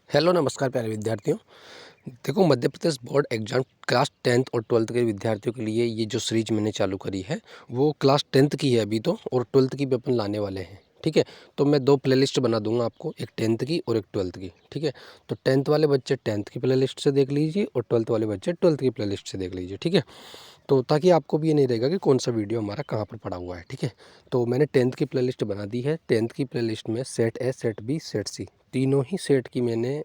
Hello नमस्कार प्यारे विद्यार्थियों। देखो, Madhya Pradesh board exam class 10th और 12th के विद्यार्थियों के लिए ये जो सीरीज मैंने चालू करी है वो क्लास 10th की है अभी तो, और 12th की भी अपन लाने वाले हैं। ठीक है, तो मैं दो प्लेलिस्ट बना दूंगा आपको, एक 10th की और एक 12th की। ठीक है, तो 10th वाले बच्चे 10th की प्लेलिस्ट से देख लीजिए और 12th वाले बच्चे 12th की प्लेलिस्ट से देख लीजिए। ठीक है, तो ताकि आपको भी ये नहीं रहेगा कि कौन सा वीडियो हमारा कहाँ पर पड़ा हुआ है। ठीक है, तो मैंने 10th की प्लेलिस्ट बना दी है। 10th की प्लेलिस्ट में set A, set B, set C, तीनों ही सेट की मैंने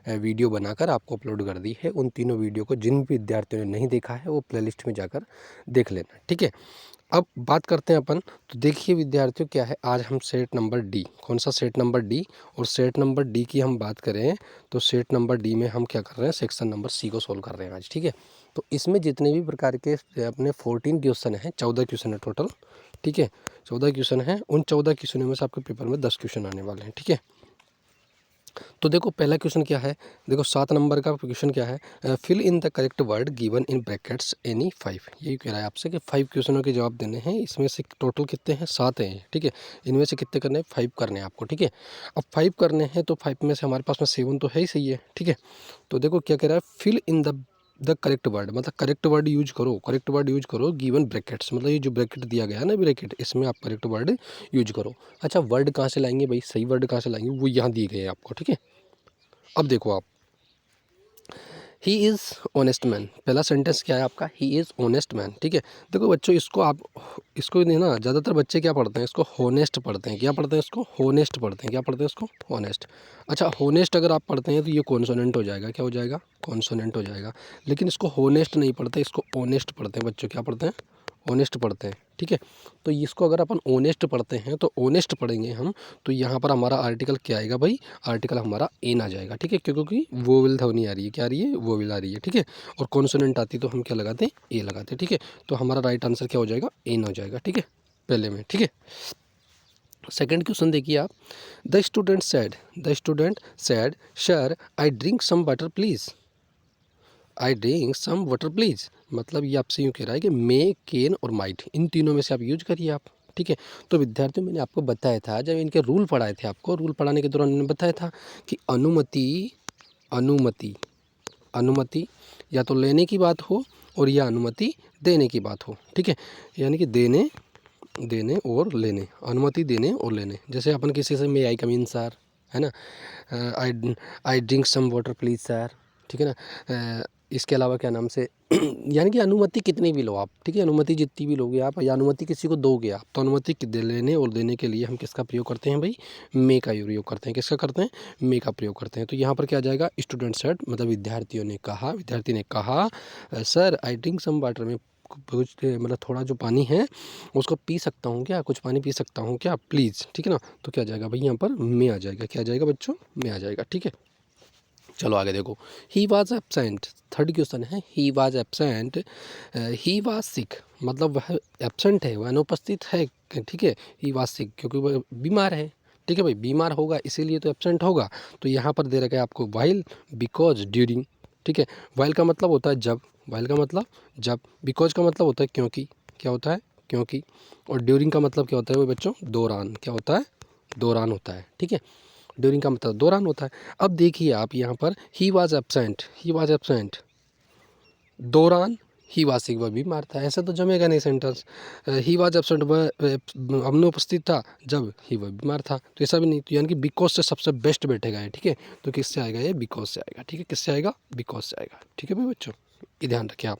वीडियो बनाकर आपको अपलोड कर दी है। उन तीनों वीडियो को जिन भी विद्यार्थियों ने नहीं देखा है वो प्लेलिस्ट में जाकर देख लेना। ठीक है, अब बात करते हैं अपन। तो देखिए विद्यार्थियों, क्या है, आज हम सेट नंबर डी, कौन सा सेट नंबर डी, और सेट नंबर डी की हम बात करें तो सेट नंबर डी में हम क्या कर रहे हैं, सेक्शन नंबर सी को सोल्व कर रहे हैं आज। ठीक है, तो इसमें जितने भी प्रकार के अपने 14 क्वेश्चन हैं, 14 क्वेश्चन है टोटल। ठीक है, 14 क्वेश्चन हैं। उन 14 क्वेश्चनों में से आपके पेपर में 10 क्वेश्चन आने वाले हैं। ठीक है, तो देखो पहला क्वेश्चन क्या है, देखो 7 नंबर का क्वेश्चन क्या है, fill in the correct word given in brackets any 5। यही कह रहा है आपसे कि 5 क्वेश्चनों के जवाब देने हैं। इसमें से टोटल कितने हैं, 7 हैं। ठीक है, इनमें से कितने करने हैं, 5 करने हैं आपको। ठीक है, अब 5 करने हैं तो 5 में से हमारे पास में 7 तो है ही, सही है। ठीक है, तो देखो क्या कह रहा है, fill in the correct word, मतलब करेक्ट वर्ड यूज करो, करेक्ट वर्ड यूज करो गिवन ब्रैकेट्स, मतलब ये जो ब्रैकेट दिया गया है ना, ब्रैकेट, इसमें आप करेक्ट वर्ड यूज करो। अच्छा, वर्ड कहाँ से लाएंगे भाई, सही वर्ड कहाँ से लाएंगे, वो यहाँ दिए गए हैं आपको। ठीक है, अब देखो आप, ही इज़ ऑनेस्ट मैन, पहला सेंटेंस क्या है आपका, ही इज़ ऑनेस्ट मैन। ठीक है, देखो बच्चों, इसको आप, इसको नहीं ना, ज़्यादातर बच्चे क्या पढ़ते हैं, इसको होनेस्ट पढ़ते हैं। क्या पढ़ते हैं इसको, होनेस्ट पढ़ते हैं। क्या पढ़ते हैं इसको, होनेस्ट। अच्छा, होनेस्ट अगर आप पढ़ते हैं तो ये कॉन्सोनेंट हो जाएगा, क्या हो जाएगा, कॉन्सोनेंट हो जाएगा। लेकिन इसको होनेस्ट नहीं पढ़ते, इसको ऑनेस्ट पढ़ते हैं बच्चों। क्या पढ़ते हैं, ऑनेस्ट पढ़ते हैं। ठीक है, तो इसको अगर अपन ऑनेस्ट पढ़ते हैं तो ऑनेस्ट पढ़ेंगे हम, तो यहाँ पर हमारा आर्टिकल क्या आएगा भाई, आर्टिकल हमारा एन आ जाएगा। ठीक है, क्योंकि वोवेल ध्वनि आ रही है, क्या आ रही है, वोवेल आ रही है। ठीक है, और कॉन्सोनेंट आती तो हम क्या लगाते हैं, ए लगाते हैं। ठीक है, तो हमारा राइट आंसर क्या हो जाएगा, एन हो जाएगा। ठीक है, पहले में। ठीक है, सेकंड क्वेश्चन देखिए आप, the student said sir I drink some water please, I drink some water please, मतलब ये आपसे यूँ कह रहा है कि मे, कैन और माइट, इन तीनों में से आप यूज करिए आप। ठीक है, तो विद्यार्थियों, मैंने आपको बताया था, जब इनके रूल पढ़ाए थे आपको, रूल पढ़ाने के दौरान मैंने बताया था कि अनुमति, अनुमति, अनुमति या तो लेने की बात हो और या अनुमति देने की बात हो। ठीक है, यानी कि देने, देने और लेने, अनुमति देने और लेने। जैसे अपन किसी से मे आई कम इन सर, है ना, I I drink some water please sir. ठीक है ना, इसके अलावा क्या नाम से यानी कि अनुमति कितनी भी लो आप। ठीक है, अनुमति जितनी भी लोगे आप, या अनुमति किसी को दोगे आप, तो अनुमति लेने और देने के लिए हम किसका प्रयोग करते हैं भाई, मे का प्रयोग करते हैं। किसका करते हैं, मे का प्रयोग करते हैं। तो यहाँ पर क्या आ जाएगा, स्टूडेंट सेड, मतलब विद्यार्थियों ने कहा, विद्यार्थी ने कहा, sir I drink some water, में कुछ मतलब थोड़ा जो पानी है उसको पी सकता हूँ क्या, कुछ पानी पी सकता हूँ क्या प्लीज़। ठीक है ना, तो क्या आ जाएगा भाई, यहाँ पर मे आ जाएगा। क्या आ जाएगा बच्चों, मे आ जाएगा। ठीक है, चलो आगे देखो, he was absent, third question है, he was absent, he was sick, मतलब वह एबसेंट है, वह अनुपस्थित है। ठीक है, ही वॉज सिक, क्योंकि वह बीमार है। ठीक है भाई, बीमार होगा इसीलिए तो एबसेंट होगा। तो यहाँ पर दे रखा है आपको वाइल, बिकॉज, ड्यूरिंग। ठीक है, वाइल का मतलब होता है जब, वाइल का मतलब जब, बिकॉज का मतलब होता है क्योंकि, क्या होता है, क्योंकि, और ड्यूरिंग का मतलब क्या होता है वो बच्चों, दौरान, क्या होता है, दौरान होता है। ठीक है, ड्यूरिंग का मतलब दौरान होता है। अब देखिए आप यहाँ पर, ही was absent, he was absent, दौरान ही वाज सिक, वह बीमार था, ऐसा तो जमेगा नहीं सेंटेंस। ही वॉज एबसेंट, वह अनुपस्थित था जब ही वह बीमार था, तो ऐसा भी नहीं। तो यानी कि बिकॉज से सबसे बेस्ट बैठेगा ये। ठीक है, तो किससे आएगा ये, बिकॉज से आएगा। ठीक है, किससे आएगा, बिकॉज से आएगा। ठीक है भाई बच्चों, ये ध्यान रखिए आप।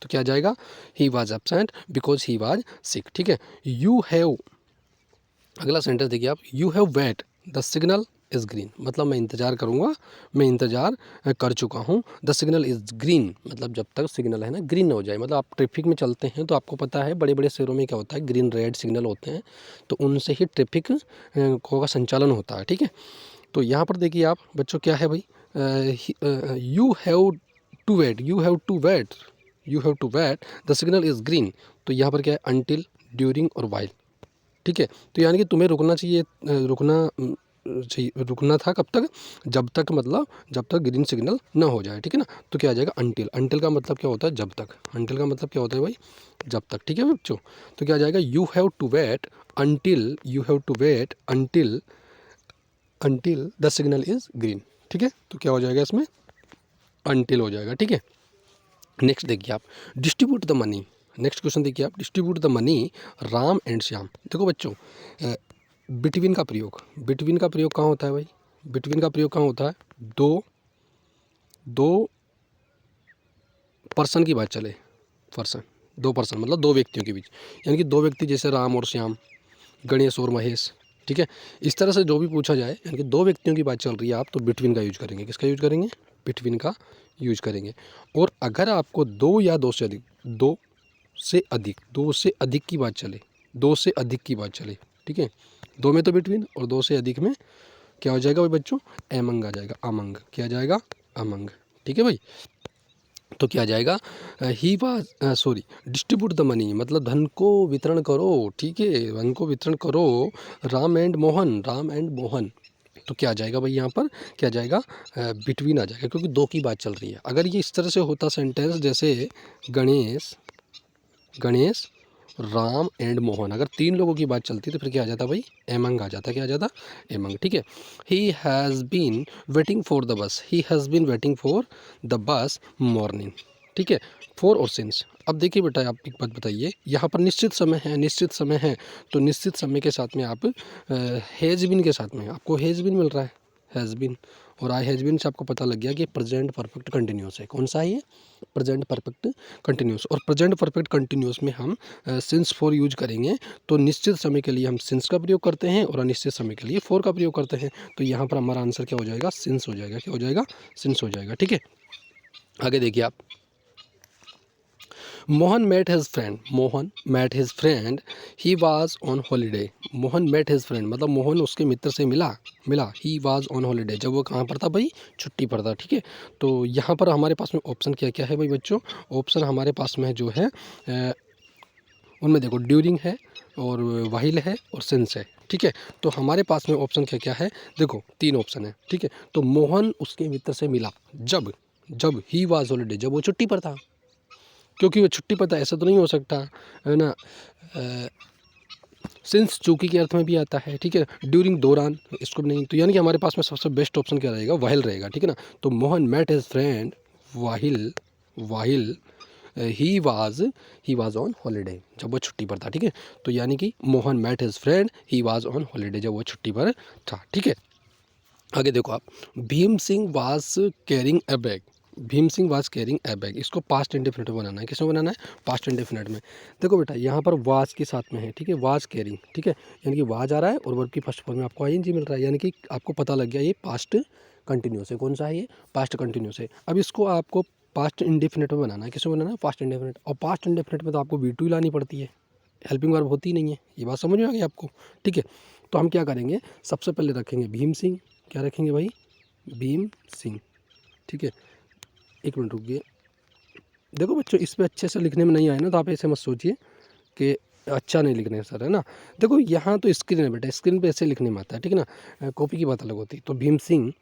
तो क्या जाएगा, he was absent because he was sick. ठीक है, यू हैव, अगला सेंटेंस देखिए आप, you have wait the signal is green, मतलब मैं इंतज़ार करूँगा, मैं इंतज़ार कर चुका हूँ। द सिग्नल इज़ ग्रीन, मतलब जब तक सिग्नल है ना ग्रीन हो जाए, मतलब आप ट्रैफिक में चलते हैं तो आपको पता है बड़े बड़े शहरों में क्या होता है, ग्रीन रेड सिग्नल होते हैं, तो उनसे ही ट्रैफिक का संचालन होता है। ठीक है, तो यहाँ पर देखिए आप बच्चों, क्या है भाई, you have to wait, you have to wait, you have to wait the signal is green, तो यहाँ पर क्या है, अनटिल, ड्यूरिंग और वाइल। ठीक है, तो यानी कि तुम्हें रुकना चाहिए, रुकना चाहिए, रुकना था कब तक, जब तक, मतलब जब तक ग्रीन सिग्नल ना हो जाए। ठीक है ना, तो क्या आ जाएगा, अनटिल, अनटिल का मतलब क्या होता है, जब तक, अनटिल का मतलब क्या होता है भाई, जब तक। ठीक है बच्चों, तो क्या आ जाएगा, you have to wait until, you have to wait until, until the signal is green. ठीक है, तो क्या हो जाएगा इसमें, अनटिल हो जाएगा। ठीक है, नेक्स्ट देखिए आप, distribute the money. Next question देखिए आप, distribute the money Ram and Shyam. देखो बच्चों, बिटवीन का प्रयोग, बिटवीन का प्रयोग कहाँ होता है भाई, बिटवीन का प्रयोग कहाँ होता है, दो पर्सन की बात चले, पर्सन, दो पर्सन मतलब दो व्यक्तियों के बीच, यानी कि दो व्यक्ति जैसे राम और श्याम, गणेश और महेश। ठीक है, इस तरह से जो भी पूछा जाए, यानी कि दो व्यक्तियों की बात चल रही है आप, तो बिटवीन का यूज करेंगे। किसका यूज करेंगे, बिटवीन का यूज करेंगे। और अगर आपको दो या दो से अधिक, दो से अधिक की बात चले, दो से अधिक की बात चले, ठीक है, दो में तो बिटवीन और दो से अधिक में क्या हो जाएगा भाई बच्चों, एमंग आ जाएगा, अमंग, क्या आ जाएगा, अमंग। ठीक है भाई, तो क्या आ जाएगा, he was, sorry, distribute the money मतलब धन को वितरण करो। ठीक है, धन को वितरण करो, राम एंड मोहन, राम एंड मोहन। तो क्या आ जाएगा भाई, यहाँ पर क्या आ जाएगा, बिटवीन आ जाएगा, क्योंकि दो की बात चल रही है। अगर ये इस तरह से होता सेंटेंस, जैसे गणेश राम एंड मोहन, अगर तीन लोगों की बात चलती तो फिर क्या आ जाता भाई, एमंग आ जाता, क्या आ जाता, एमंग। ठीक है, he has been waiting for the bus, he has been waiting for the bus morning. ठीक है, फॉर और सिंस। अब देखिए बेटा, आप एक बात बताइए, यहाँ पर निश्चित समय है, निश्चित समय है, तो निश्चित समय के साथ में आप हैज़ बीन के साथ में आपको हैज़ बीन मिल रहा है, हैज़ बीन, और आई हैज़ बीन से आपको पता लग गया कि प्रेजेंट परफेक्ट कंटिन्यूस है। कौन सा है ये, प्रेजेंट परफेक्ट कंटिन्यूस। और प्रेजेंट परफेक्ट कंटिन्यूस में हम सिंस फॉर यूज करेंगे, तो निश्चित समय के लिए हम सिंस का प्रयोग करते हैं और अनिश्चित समय के लिए फॉर का प्रयोग करते हैं। तो यहाँ पर हमारा आंसर क्या हो जाएगा, सिंस हो जाएगा, क्या हो जाएगा, सिंस हो जाएगा। ठीक है, आगे देखिए आप, Mohan met his friend, Mohan met his friend, he was on holiday. Mohan met his friend मतलब मोहन उसके मित्र से मिला, ही वाज ऑन हॉलीडे, जब वो कहाँ पर था भाई, छुट्टी पर था। ठीक है, तो यहाँ पर हमारे पास में ऑप्शन क्या क्या है भाई बच्चों, ऑप्शन हमारे पास में जो है उनमें देखो, ड्यूरिंग है और वाहिल है और सिंस है। ठीक है, तो हमारे पास में ऑप्शन क्या क्या है, देखो तीन ऑप्शन है। ठीक है, तो मोहन उसके मित्र से मिला जब, ही वाज हॉलीडे, जब वो छुट्टी पर था, क्योंकि वो छुट्टी पर था, ऐसा तो नहीं हो सकता है ना। सिंस चूंकि के अर्थ में भी आता है। ठीक है, ड्यूरिंग दौरान, इसको नहीं, तो यानी कि हमारे पास में सबसे बेस्ट ऑप्शन क्या रहेगा, वाहिल रहेगा। ठीक है ना, तो Mohan met his friend while he was on holiday, जब वो छुट्टी पर था। ठीक है, तो यानी कि Mohan met his friend he was on holiday, जब वो छुट्टी पर था। ठीक है, आगे देखो आप, Bhim Singh was carrying a bag, Bhim Singh was carrying a bag, इसको पास्ट इंडेफिनिट में बनाना है। किसमें बनाना है, पास्ट इंडेफिनिट में। देखो बेटा, यहाँ पर वाज के साथ में है। ठीक है, वाज कैरिंग, ठीक है, यानी कि वाज आ रहा है और वर्ब की फर्स्ट फॉर्म में आपको आईएनजी मिल रहा है, यानी कि आपको पता लग गया ये पास्ट कंटिन्यूस है। कौन सा है ये, पास्ट कंटिन्यूस है। अब इसको आपको पास्ट इंडेफिनिट में बनाना है। किसमें बनाना है, पास्ट इंडेफिनिट, और पास्ट इंडेफिनिट में तो आपको V2 लानी पड़ती है, हेल्पिंग वर्ब होती नहीं है। ये बात समझ में आ गई आपको। ठीक है, तो हम क्या करेंगे, सबसे पहले रखेंगे भीम सिंह, क्या रखेंगे भाई, भीम सिंह। ठीक है, एक मिनट रुकिए, देखो बच्चों, इस पे अच्छे से लिखने में नहीं आए ना, तो आप ऐसे मत सोचिए कि अच्छा नहीं लिखने सर, है ना। देखो यहाँ तो स्क्रीन है बेटा, स्क्रीन पे ऐसे लिखने में आता है। ठीक है ना, कॉपी की बात अलग होती है। तो भीम सिंह,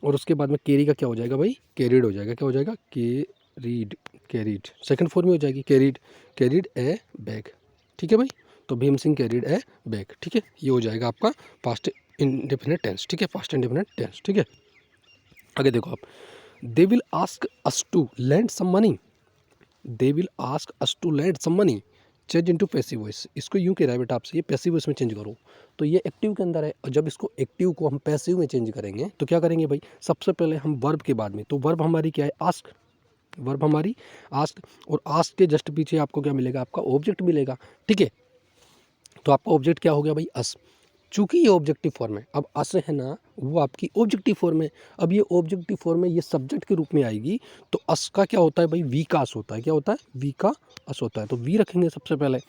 और उसके बाद में कैरी का क्या हो जाएगा भाई, कैरिड हो जाएगा, क्या हो जाएगा, कैरीड, सेकंड फॉर्म में हो जाएगी, कैरिड ए बैग। ठीक है भाई, तो भीम सिंह कैरिड ए बैग। ठीक है, ये हो जाएगा आपका पास्ट इंडेफिनिट टेंस। ठीक है, पास्ट इंडेफिनिट टेंस। ठीक है, आगे देखो आप, they will ask us to lend some money, they will ask us to lend some money, change into passive voice. इसको यूँ कह रहा है बेटा आपसे, ये पैसिव वॉइस में चेंज करो, तो ये एक्टिव के अंदर है, और जब इसको एक्टिव को हम पैसिव में चेंज करेंगे तो क्या करेंगे भाई, सबसे पहले हम वर्ब के बाद में, तो वर्ब हमारी क्या है, आस्क, वर्ब हमारी आस्क, और आस्क के जस्ट पीछे आपको क्या मिलेगा, आपका ऑब्जेक्ट मिलेगा। ठीक है, तो आपका ऑब्जेक्ट क्या हो गया भाई, अस। चूंकि ये ऑब्जेक्टिव फॉर्म है, अब अस है ना, वो आपकी ऑब्जेक्टिव फॉर्म है। अब ये ऑब्जेक्टिव फॉर्म में ये सब्जेक्ट के रूप में आएगी, तो अस का क्या होता है भाई, वी का अस होता है, क्या होता है, वी का अस होता है, तो वी रखेंगे सबसे पहले।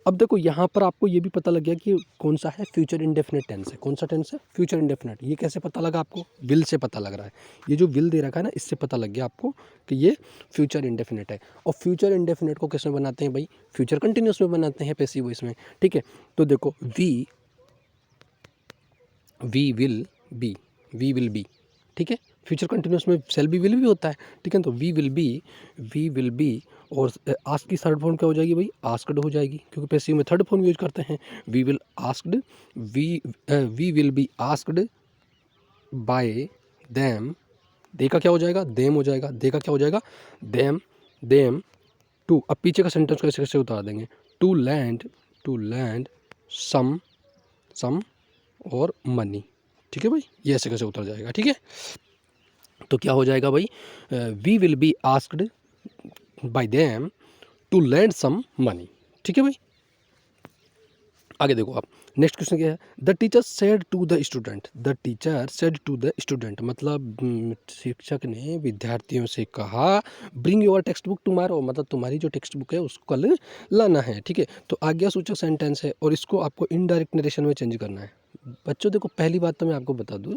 अब देखो यहाँ पर आपको ये भी पता लग गया कि कौन सा है, फ्यूचर इंडेफिनिट टेंस है। कौन सा टेंस है, फ्यूचर इंडेफिनिट। ये कैसे पता लगा आपको, विल से पता लग रहा है, ये जो विल दे रखा है ना, इससे पता लग गया आपको कि ये फ्यूचर इंडेफिनिट है। और फ्यूचर इंडेफिनिट को किसमें बनाते हैं भाई, फ्यूचर कंटिन्यूस में बनाते हैं, पैसिव वॉइस में। ठीक है, तो देखो वी विल बी, ठीक है, फ्यूचर कंटिन्यूस में सेल बी विल भी होता है। ठीक है, तो वी विल बी, और आस्क की थर्ड फॉर्म क्या हो जाएगी भाई, आस्क्ड हो जाएगी, क्योंकि पैसिव में थर्ड फॉर्म यूज करते हैं। We will asked, we will be asked by them they का क्या हो जाएगा, देम हो जाएगा, दे का क्या हो जाएगा, देम, देम टू। अब पीछे का सेंटेंस कैसे कैसे उतार देंगे, टू लैंड सम, सम और मनी, ठीक है भाई, ये ऐसे कैसे उतर जाएगा, ठीक है। तो क्या हो जाएगा भाई, we will be asked by them to lend some money, ठीक है भाई। आगे देखो आप, नेक्स्ट क्वेश्चन क्या है, the teacher said to the student, the teacher said to the student मतलब शिक्षक ने विद्यार्थियों से कहा bring your text book tomorrow, मतलब तुम्हारी जो टेक्स्ट बुक है उसको कल लाना है, ठीक है। तो आज्ञा सूचक सेंटेंस है और इसको आपको इनडायरेक्ट नरेशन में चेंज करना है। बच्चों देखो, पहली बात तो मैं आपको बता दूं,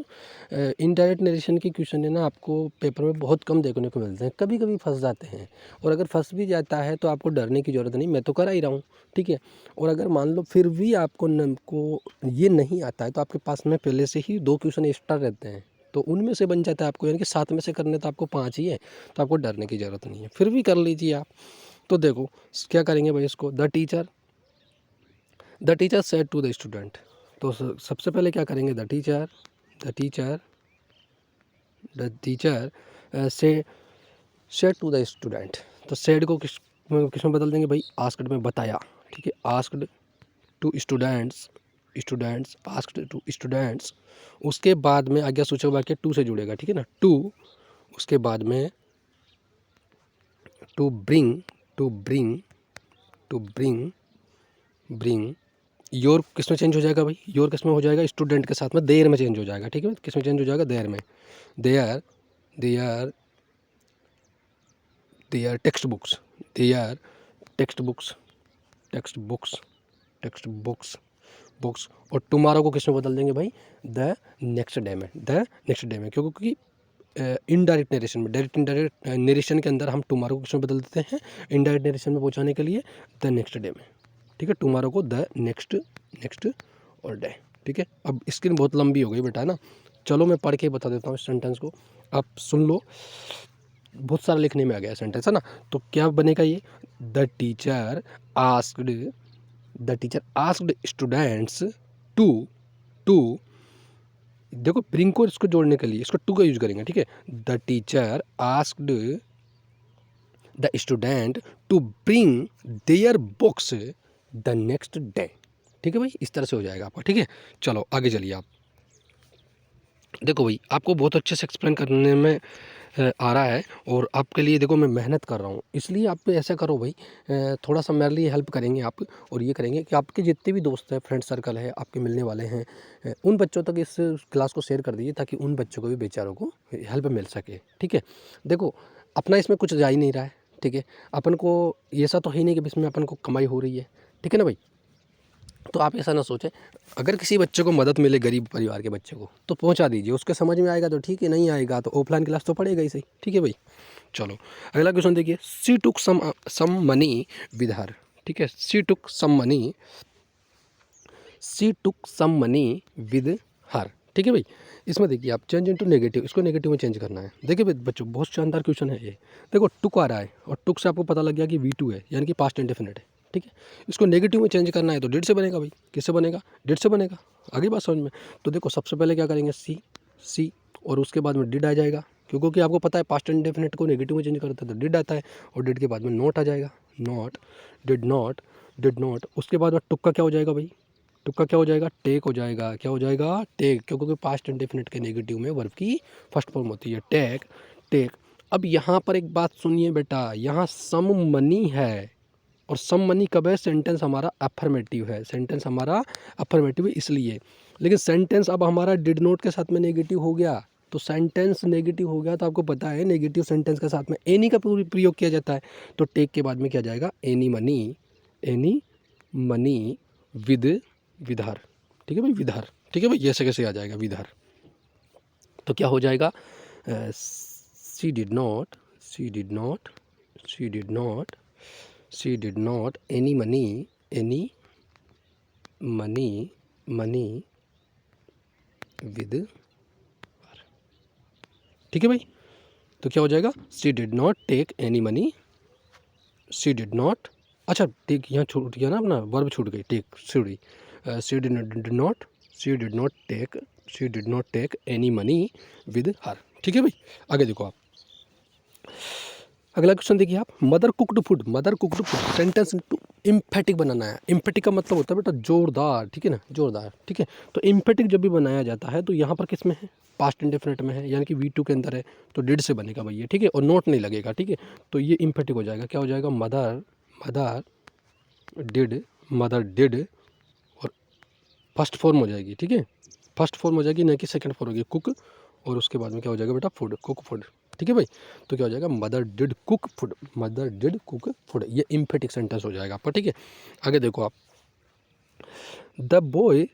इनडायरेक्ट नरेशन की क्वेश्चन है ना आपको पेपर में बहुत कम देखने को मिलते हैं, कभी कभी फंस जाते हैं, और अगर फंस भी जाता है तो आपको डरने की ज़रूरत नहीं, मैं तो करा ही रहा हूँ, ठीक है। और अगर मान लो फिर भी आपको ये नहीं आता है तो आपके पास में पहले से ही 2 क्वेश्चन एक्स्ट्रा रहते हैं, तो उनमें से बन जाता है आपको, यानी कि 7 में से करने तो आपको 5 ही है, तो आपको डरने की ज़रूरत नहीं है, फिर भी कर लीजिए आप। तो देखो क्या करेंगे भाई, इसको the teacher said to the student, तो सबसे पहले क्या करेंगे, द टीचर से सेड टू द स्टूडेंट, तो सेड को किस में बदल देंगे भाई, आस्क्ड में बताया, ठीक है, asked to students, asked to students, उसके बाद में आज्ञा सूचक वाक्य टू से जुड़ेगा, ठीक है ना, टू, उसके बाद में टू ब्रिंग योर किस में चेंज हो जाएगा भाई, योर किस में हो जाएगा, स्टूडेंट के साथ में देयर में चेंज हो जाएगा, ठीक है, किस में चेंज हो जाएगा, देयर में, देयर टेक्स्ट बुक्स, और टुमारो को किस में बदल देंगे भाई, द नेक्स्ट डे में, क्योंकि इनडायरेक्ट नरेशन में, डायरेक्ट इनडायरेक्ट नरेशन के अंदर हम टुमारो को किस में बदल देते हैं, इनडायरेक्ट नरेशन में पहुंचाने के लिए द नेक्स्ट डे में, ठीक है, टुमारो को द नेक्स्ट और डे, ठीक है। अब स्क्रीन बहुत लंबी हो गई बेटा ना, चलो मैं पढ़ के बता देता हूँ इस सेंटेंस को, आप सुन लो, बहुत सारा लिखने में आ गया सेंटेंस है ना। तो क्या बनेगा ये, the teacher asked students to देखो ब्रिंग को इसको जोड़ने के लिए इसको टू का यूज करेंगे, ठीक है, the teacher asked the student to bring their books the next day, ठीक है भाई, इस तरह से हो जाएगा आपका, ठीक है। चलो आगे चलिए आप देखो भाई, आपको बहुत अच्छे से एक्सप्लेन करने में आ रहा है, और आपके लिए देखो मैं मेहनत कर रहा हूँ, इसलिए आप ऐसा करो भाई, थोड़ा सा मेरे लिए हेल्प करेंगे आप, और ये करेंगे कि आपके जितने भी दोस्त हैं, फ्रेंड सर्कल है आपके मिलने वाले हैं, उन बच्चों तक इस क्लास को शेयर कर दीजिए, ताकि उन बच्चों को भी बेचारों को हेल्प मिल सके, ठीक है। देखो अपना इसमें कुछ जा ही नहीं रहा है, ठीक है, अपन को ऐसा तो है नहीं कि इसमें अपन को कमाई हो रही है, ठीक है ना भाई। तो आप ऐसा ना सोचें, अगर किसी बच्चे को मदद मिले, गरीब परिवार के बच्चे को, तो पहुंचा दीजिए, उसके समझ में आएगा तो ठीक है, नहीं आएगा तो ऑफलाइन क्लास तो पढ़ेगा ही सही, ठीक है भाई। चलो अगला क्वेश्चन देखिए, she took some money with her, ठीक है, she took some money with her, ठीक है भाई। इसमें देखिए आप चेंज इनटू नेगेटिव, इसको नेगेटिव में चेंज करना है। देखिए बच्चों बहुत शानदार क्वेश्चन है ये, देखो टुक आ रहा है और टुक से आपको पता लग गया कि V2 है, यानी कि पास्ट इंडेफिनिट है, ठीक है। इसको नेगेटिव में चेंज करना है तो डिड से बनेगा भाई, किससे बनेगा, डिड से बनेगा, आगे बात समझ में। तो देखो सबसे पहले क्या करेंगे, सी और उसके बाद में डिड आ जाएगा, क्योंकि आपको पता है पास्ट इंडेफिनिट को नेगेटिव में चेंज करता है तो डिड आता है, और डिड के बाद में नॉट आ जाएगा, नॉट, डिड नॉट, उसके बाद में टुक का क्या हो जाएगा भाई, टुक्का क्या हो जाएगा, टेक हो जाएगा, क्या हो जाएगा, टेक, क्योंकि पास्ट इंडेफिनिट के नेगेटिव में वर्ब की फर्स्ट फॉर्म होती है, टेक। अब यहाँ पर एक बात सुनिए बेटा, यहाँ सम मनी है, और सम मनी कब है, सेंटेंस हमारा अफर्मेटिव है, सेंटेंस हमारा अफर्मेटिव है इसलिए, लेकिन सेंटेंस अब हमारा डिड नॉट के साथ में नेगेटिव हो गया, तो सेंटेंस नेगेटिव हो गया, तो आपको पता है नेगेटिव सेंटेंस के साथ में एनी का प्रयोग किया जाता है, तो टेक के बाद में क्या जाएगा, एनी मनी विदहर, ठीक है भाई, विदहर, ठीक है भाई, ऐसे कैसे आ जाएगा विदहर। तो क्या हो जाएगा, she did not any money with her, ठीक है भाई। तो क्या हो जाएगा, she did not take any money, she did not, अच्छा टेक यहाँ छूट गया ना, अपना वर्ब छूट गई, take, sorry, she did not take any money with her, ठीक है भाई। आगे देखो आप, अगला क्वेश्चन देखिए आप, mother cooked food, mother cooked food sentence into emphatic बनाना है। इम्फेटिक का मतलब होता है बेटा जोरदार, ठीक है ना, जोरदार, ठीक है। तो इम्फेटिक जब भी बनाया जाता है तो यहाँ पर किस में है, पास्ट इंडेफिनिट में है, यानी कि V2 के अंदर है, तो डिड से बनेगा भाई ये, ठीक है, और नोट नहीं लगेगा, ठीक है। तो ये इम्फेटिक हो जाएगा, क्या हो जाएगा, mother mother did, mother did, और फर्स्ट फॉर्म हो जाएगी, ठीक है, फर्स्ट फॉर्म हो जाएगी, ना कि सेकंड फॉर्म होगी, कुक, और उसके बाद में क्या हो जाएगा बेटा, फूड, कुक फूड, ठीक है भाई। तो क्या हो जाएगा, mother did cook food, mother did cook food, ये इम्फेटिक सेंटेंस हो जाएगा आपका, ठीक है। आगे देखो आप, the boy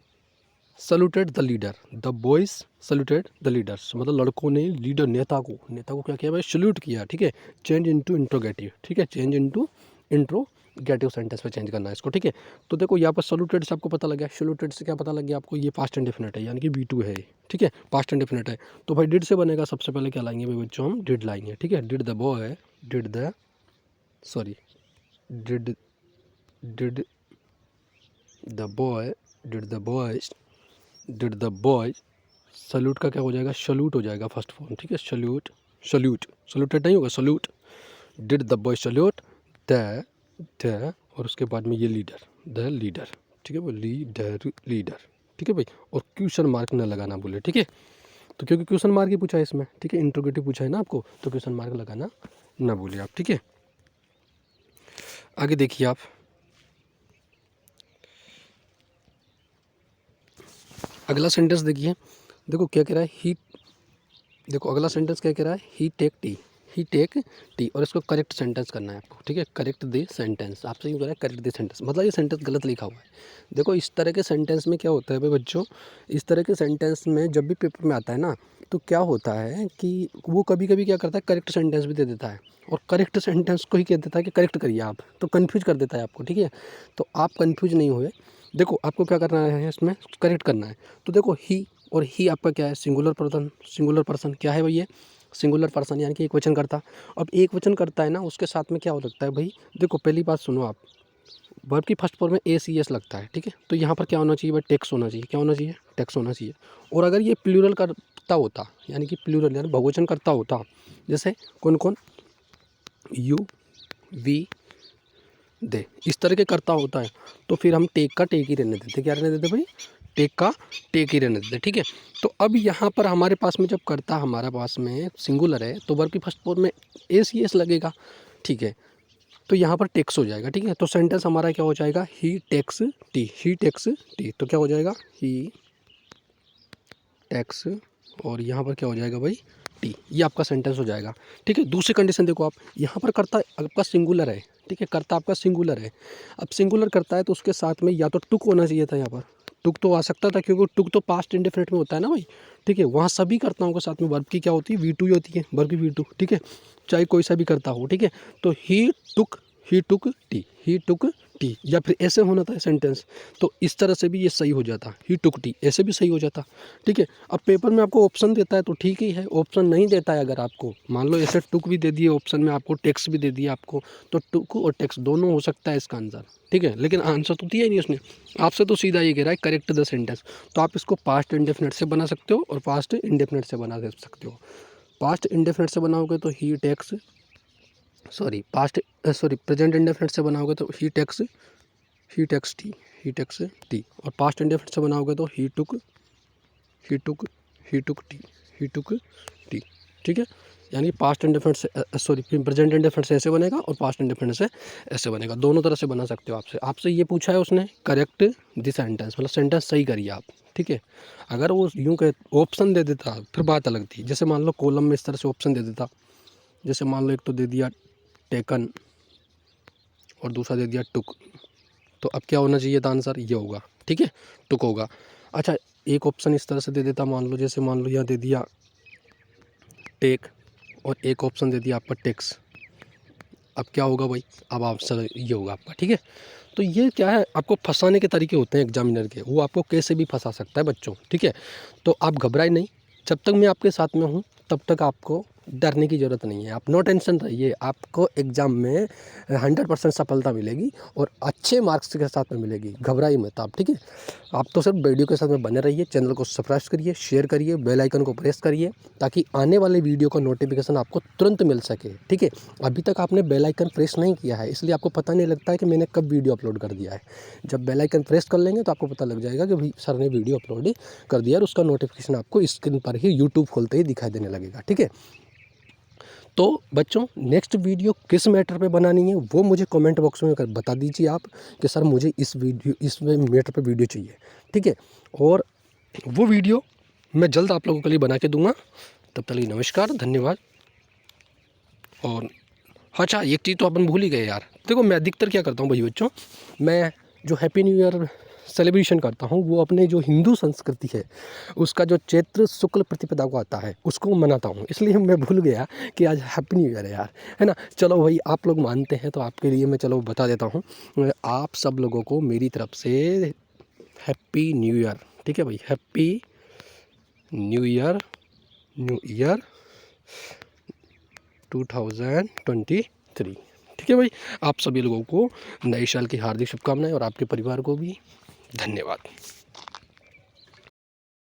saluted the leader, the boys saluted the leaders, मतलब लड़कों ने लीडर, नेता को क्या किया भाई, सल्यूट किया, ठीक है। चेंज इनटू इंट्रोगेटिव, ठीक है, चेंज इनटू इंट्रोगेटिव सेंटेंस में चेंज करना है इसको, ठीक है। तो देखो यहाँ पर सल्यूटेड से आपको पता लग गया, सल्यूटेड से क्या पता लग गया आपको, ये पास्ट इंडेफिनिट है, यानी कि V2 है, ठीक है, पास्ट इंडेफिनिट है। तो भाई डिड से बनेगा, सबसे पहले क्या लाएंगे भाई बच्चों, हम डिड लाएंगे, ठीक है। Did the boy, did the sorry did did the boy, did the boys, did the boy, salute का क्या हो जाएगा, सल्यूट हो जाएगा फर्स्ट फॉर्म, ठीक है, सल्यूट, सल्यूट, सल्यूटेड नहीं होगा, salute, did the boy salute the, और उसके बाद में ये लीडर, द लीडर, ठीक है, वो लीडर लीडर, ठीक है भाई, और क्वेश्चन मार्क ना लगाना बोले, ठीक है। तो क्योंकि क्वेश्चन मार्क ही पूछा है इसमें, ठीक है, इंट्रोगेटिव पूछा है ना आपको, तो क्वेश्चन मार्क लगाना ना बोले आप, ठीक है। आगे देखिए आप, अगला सेंटेंस देखिए, देखो क्या कह रहा है, ही, देखो अगला सेंटेंस क्या कह रहा है, ही टेक टी, ही टेक टी, और इसको करेक्ट सेंटेंस करना है आपको, ठीक है, करेक्ट द सेंटेंस, आपसे यूँ कह रहा है करेक्ट द सेंटेंस, मतलब ये सेंटेंस गलत लिखा हुआ है। देखो इस तरह के सेंटेंस में क्या होता है भाई बच्चों, इस तरह के सेंटेंस में जब भी पेपर में आता है ना, तो क्या होता है कि वो कभी कभी क्या करता है, करेक्ट सेंटेंस भी दे देता है, और करेक्ट सेंटेंस को ही कह देता है कि करेक्ट करिए आप, तो कन्फ्यूज कर देता है आपको, ठीक है। तो आप कन्फ्यूज नहीं हुए, देखो आपको क्या करना है, इसमें करेक्ट करना है। तो देखो ही, और ही आपका क्या है, सिंगुलर पर्सन, सिंगुलर पर्सन क्या है भाई, ये सिंगुलर पर्सन, यानी कि एक वचन करता। अब एक वचन करता है ना, उसके साथ में क्या हो सकता है भाई, देखो पहली बात सुनो आप, वर्ब की फर्स्ट फॉर्म में ACS लगता है, ठीक है। तो यहाँ पर क्या होना चाहिए भाई, टेक्स होना चाहिए, क्या होना चाहिए, टेक्स होना चाहिए। और अगर ये प्लूरल करता होता, यानी कि प्लूरल यानी बहुवचन करता होता, जैसे कौन कौन, यू वी दे, इस तरह के करता होता है, तो फिर हम टेक का टेक ही रहने देते, क्या रहने देते भाई, टेक का टेक ही रहने देते, ठीक है। तो अब यहाँ पर हमारे पास में जब करता हमारे पास में सिंगुलर है, तो वर्ब की फर्स्ट फॉर्म में ACS लगेगा, ठीक है। तो यहाँ पर टेक्स हो जाएगा, ठीक है। तो सेंटेंस हमारा क्या हो जाएगा, ही टेक्स टी, ही टेक्स टी, तो क्या हो जाएगा, ही टैक्स, और यहाँ पर क्या हो जाएगा भाई, टी, ये आपका सेंटेंस हो जाएगा, ठीक है। दूसरी कंडीशन देखो आप, यहाँ पर करता आपका सिंगुलर है, ठीक है, करता आपका सिंगुलर है। अब सिंगुलर करता है तो उसके साथ में या तो टुक होना चाहिए था, यहाँ पर टुक तो आ सकता था, क्योंकि टुक तो पास्ट इंडेफिनिट में होता है ना भाई, ठीक है। वहाँ सभी कर्ताओं के साथ में वर्ब की क्या होती है, V2 ही होती है, वर्ब की V2, ठीक है, चाहे कोई सा भी करता हो, ठीक है। तो ही टुक टी, ही टुक टी, या फिर ऐसे होना था सेंटेंस, तो इस तरह से भी ये सही हो जाता, ही टुक टी, ऐसे भी सही हो जाता, ठीक है। अब पेपर में आपको ऑप्शन देता है तो ठीक ही है, ऑप्शन नहीं देता है, अगर आपको मान लो ऐसे टुक भी दे दिए ऑप्शन में, आपको टेक्स भी दे दिया आपको, तो टुक और टेक्स दोनों हो सकता है इसका आंसर, ठीक है। लेकिन आंसर तो दिया ही नहीं उसने, आपसे तो सीधा ये कह रहा है करेक्ट द सेंटेंस। तो आप इसको पास्ट इंडेफिनिट से बना सकते हो और पास्ट इंडेफिनिट से बना सकते हो। पास्ट इंडेफिनिट से बनाओगे तो ही टेक्स, प्रेजेंट इंडेफिनिट से बनाओगे तो ही टेक्स टी, ही टेक्स टी, और पास्ट इंडेफिनिट से बनाओगे तो ही टुक टी, ही टुक टी, ठीक है। यानी पास्ट इंडेफिनिट से प्रेजेंट इंडेफिनिट से ऐसे बनेगा और पास्ट इंडेफिनिट से ऐसे बनेगा, दोनों तरह से बना सकते हो। आपसे ये पूछा है उसने, करेक्ट द सेंटेंस, मतलब सेंटेंस सही करिए आप, ठीक है। अगर वो यूँ कह ऑप्शन दे देता फिर बात अलग थी, जैसे मान लो कॉलम में इस तरह से ऑप्शन दे देता, जैसे मान लो एक तो दे दिया टेकन और दूसरा दे दिया टुक, तो अब क्या होना चाहिए था, आंसर ये होगा, ठीक है, टुक होगा। अच्छा एक ऑप्शन इस तरह से दे देता, मान लो जैसे मान लो यहाँ दे दिया टेक और एक ऑप्शन दे दिया आपका टेक्स, अब क्या होगा भाई, अब आंसर ये होगा आपका, ठीक है। तो ये क्या है, आपको फंसाने के तरीके होते हैं एग्जामिनर के, वो आपको कैसे भी फंसा सकता है बच्चों, ठीक है। तो आप घबराए नहीं, जब तक मैं आपके साथ में हूँ तब तक आपको डरने की ज़रूरत नहीं है, आप नो टेंशन रहिए। आपको एग्ज़ाम में 100% सफलता मिलेगी और अच्छे मार्क्स के साथ में मिलेगी, घबराइए मत आप, ठीक है। आप तो सिर्फ वीडियो के साथ में बने रहिए, चैनल को सब्सक्राइब करिए, शेयर करिए, बेल आइकन को प्रेस करिए ताकि आने वाले वीडियो का नोटिफिकेशन आपको तुरंत मिल सके, ठीक है। अभी तक आपने बेल आइकन प्रेस नहीं किया है, इसलिए आपको पता नहीं लगता है कि मैंने कब वीडियो अपलोड कर दिया है। जब बेल आइकन प्रेस कर लेंगे तो आपको पता लग जाएगा कि भाई सर ने वीडियो अपलोड कर दिया और उसका नोटिफिकेशन आपको स्क्रीन पर ही यूट्यूब खोलते ही दिखाई देने लगेगा, ठीक है। तो बच्चों, नेक्स्ट वीडियो किस मैटर पे बनानी है वो मुझे कमेंट बॉक्स में बता दीजिए आप कि सर मुझे इस मैटर पे वीडियो चाहिए, ठीक है। और वो वीडियो मैं जल्द आप लोगों के लिए बना के दूंगा। तब तक के लिए नमस्कार, धन्यवाद। और अच्छा, एक चीज़ तो अपन भूल ही गए यार। देखो, मैं अधिकतर क्या करता हूँ भाई बच्चों, मैं जो हैप्पी न्यू ईयर सेलिब्रेशन करता हूँ वो अपने जो हिंदू संस्कृति है उसका जो चैत्र शुक्ल प्रतिपदा को आता है उसको मनाता हूँ, इसलिए मैं भूल गया कि आज हैप्पी न्यू ईयर है यार, है ना। चलो भाई, आप लोग मानते हैं तो आपके लिए मैं चलो बता देता हूँ। आप सब लोगों को मेरी तरफ से हैप्पी न्यू ईयर, ठीक है भाई। Happy new year, new year 2023, ठीक है भाई। आप सभी लोगों को नए साल की हार्दिक शुभकामनाएं और आपके परिवार को भी धन्यवाद।